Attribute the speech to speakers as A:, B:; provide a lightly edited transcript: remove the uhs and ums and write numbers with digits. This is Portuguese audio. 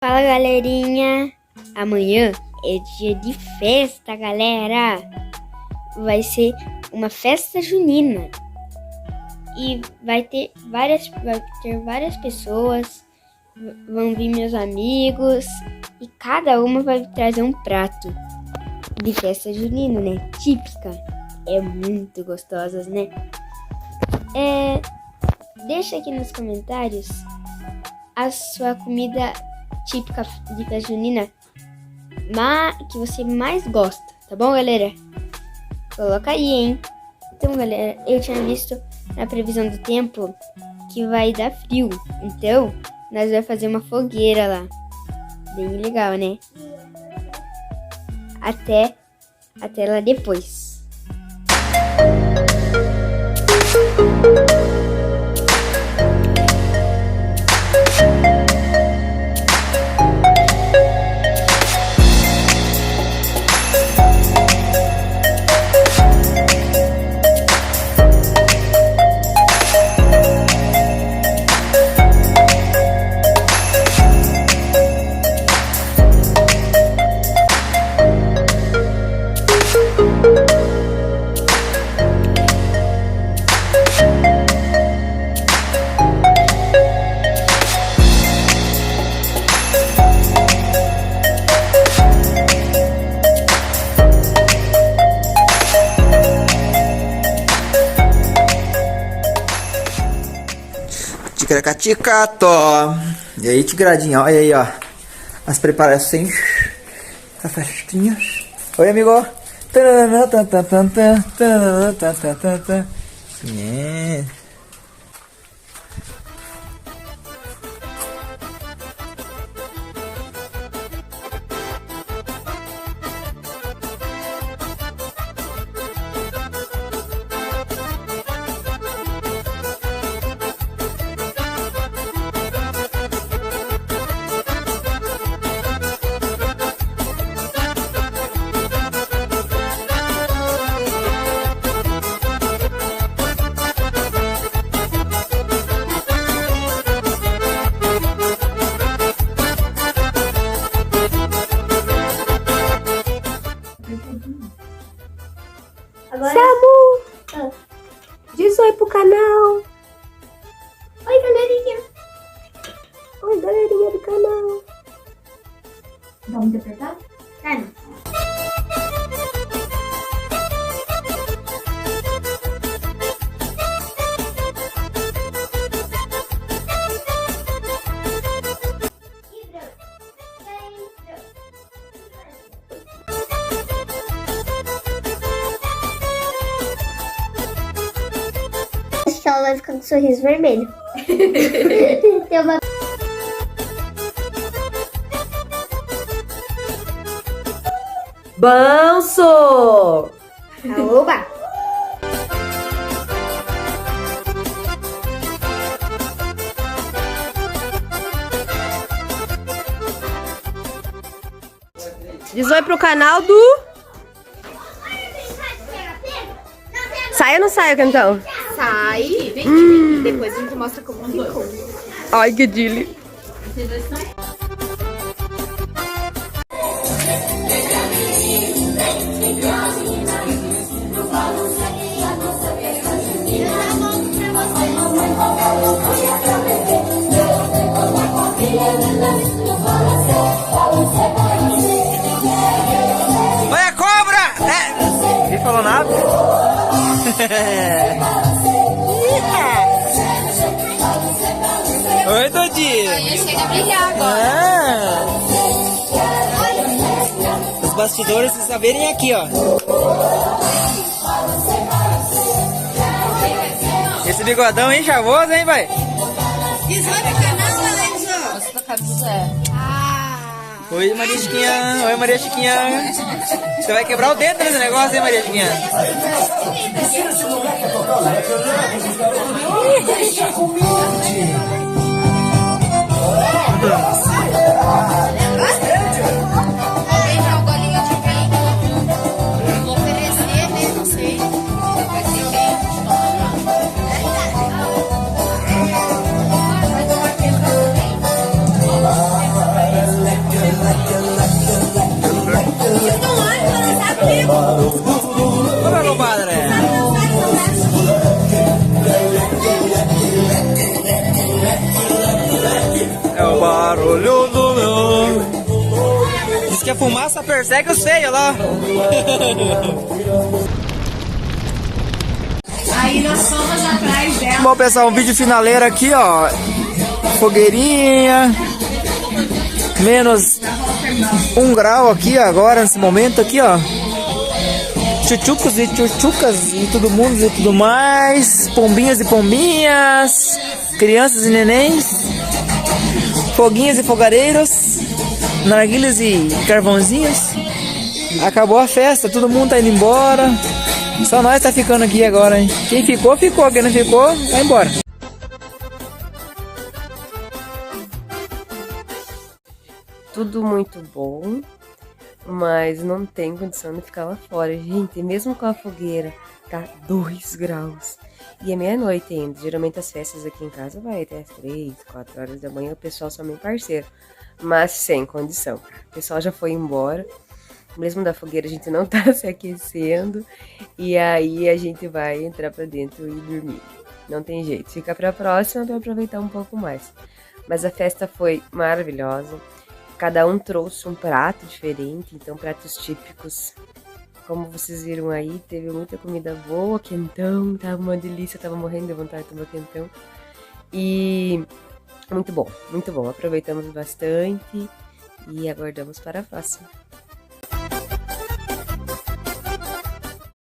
A: Fala, galerinha! Amanhã é dia de festa, galera! Vai ser uma festa junina e vai ter várias pessoas, vão vir meus amigos e cada uma vai trazer um prato de festa junina, né? Típica. É muito gostosas, né? Deixa aqui nos comentários a sua comida típica de festa junina que você mais gosta, tá bom, galera? Coloca aí, hein? Então, galera, eu tinha visto na previsão do tempo que vai dar frio, então nós vamos fazer uma fogueira lá, bem legal, né? Até lá depois.
B: Ticaracatica-tó. E aí, tigradinha, olha aí, ó. As preparações da festinha. Oi, amigo. Yeah.
C: Agora... Samu! Diz oi pro canal! Oi, galerinha! Oi, galerinha do canal! Vamos interpretar? Ela vai ficar com um sorriso vermelho. Tem uma...
D: Banso!
C: Oba!
D: Diz oi pro canal do... Sai ou não sai, Cantão?
C: Sai. Depois a gente mostra como ficou.
D: Ai, que dile.
B: Olha a cobra! Nem falou nada. Oi, Dodi!
C: Chega a brilhar agora.
B: Os bastidores, vocês saberem aqui, ó. Esse bigodão, hein, chavoso, hein, vai? Oi, Maria Chiquinha. Oi, Maria Chiquinha. Você vai quebrar o dedo nesse negócio, hein, Maria Chiquinha?
C: Vou oferecer, né? Não sei. Vai ser bem.
B: a fumaça persegue os feios lá.
D: Aí nós fomos atrás dela.
B: Bom, pessoal, um vídeo finaleiro aqui, ó. Fogueirinha. Menos 1 grau aqui agora, nesse momento aqui, ó. Chuchucos e chuchucas e todo mundo e tudo mais. Pombinhos e pombinhas. Crianças e nenéns. Foguinhos e fogareiros. Narguilhas e carvãozinhos. Acabou a festa, todo mundo tá indo embora. Só nós tá ficando aqui agora, hein? Quem ficou, ficou. Quem não ficou, vai embora.
D: Tudo muito bom, mas não tem condição de ficar lá fora, gente. Mesmo com a fogueira, tá 2 graus. E é meia-noite ainda. Geralmente as festas aqui em casa vai até as 3, 4 horas da manhã. O pessoal só meio parceiro, mas sem condição. O pessoal já foi embora. Mesmo da fogueira a gente não tá se aquecendo. E aí a gente vai entrar pra dentro e dormir. Não tem jeito. Fica pra próxima pra aproveitar um pouco mais. Mas a festa foi maravilhosa. Cada um trouxe um prato diferente, então pratos típicos. Como vocês viram aí, teve muita comida boa, quentão, tava uma delícia, tava morrendo de vontade de tomar quentão. E muito bom, aproveitamos bastante e aguardamos para a próxima.